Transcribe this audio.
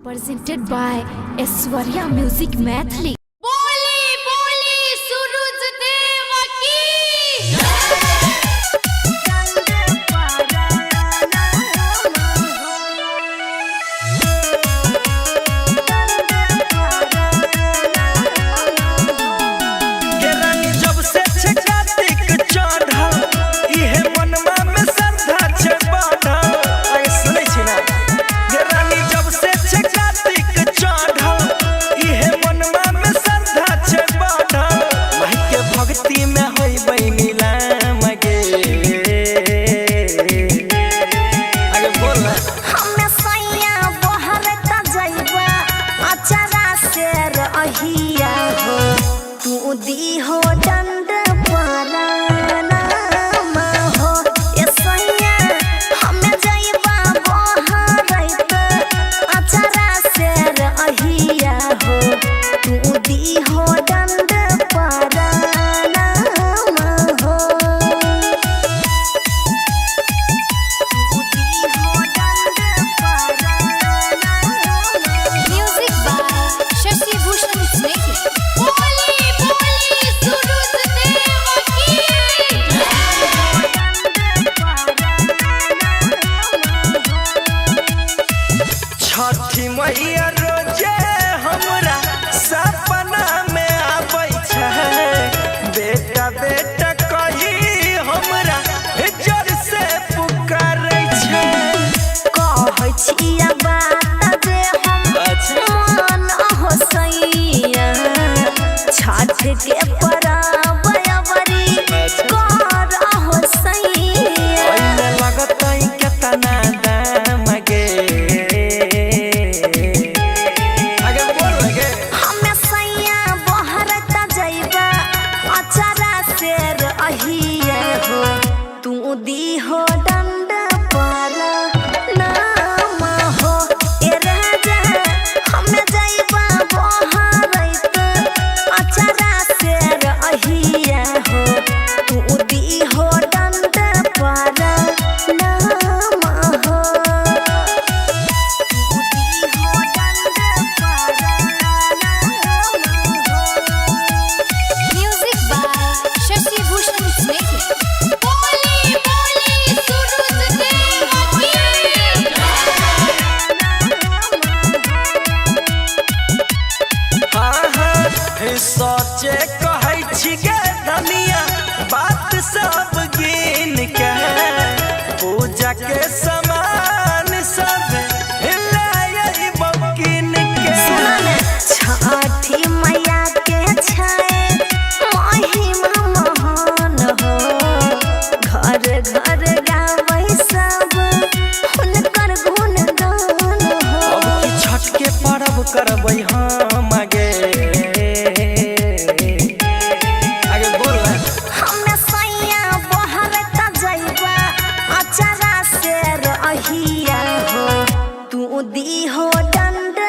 Presented by Aishwarya Music Mathli. बोली बोली सूरज देव की जब से छकातिक चढ़ल इहे मनवा में श्रद्धा छे बढ़ल। आगे सुनै छी ना रानी जब से छकातिक चढ़ल इहे मनवा में श्रद्धा छे बढ़ल। माई के भक्ति में होई बनिला मगे आगे बोल ना हमें सैया बहर त जइबा अचारा से रहिया हो तू दी हो दंड पराना हो ए सैया हमें जइबा बहर त अचारा से रहिया हो तू दी हो दंड पराना हो म्यूजिक बाय शशि भूषण स्नेही। बोली बोली सूरज देव की छठी मैया रोजे हमरा सपना में आबै छै बेटा बेटा कही हमरा जर से पुकारै छै। कहै छिया बात जे हम मन हो सैया छठ के परब अबरी कर हो सैया ओइमे लगतै केतना दाम गे आगे बोल गे हमें सैया बहर त जइबा अचारा से रहिया हो तू दी हो दंड पर नाम हो ए राजा हमें जइबा बहर त अचारा से रहिया हो तू दी हो दंड पर नाम हो म्यूजिक बाय शशि भूषण स्नेही। बोली बोली सूरज देव की हाँ हाँ सोचे कहै छी गे धनिया बात सब गिन के पूजा के सामान सब लायै बकिन के। छठी मैया के छै महिमा महान हो घर घर गाबै सब हुनकर गुणगान हो अब की छठ के पर्व करबै हम गे आगे बोल ना हमें सैया बहर त जइबा अचारा से रहिया हो तू दी हो दंड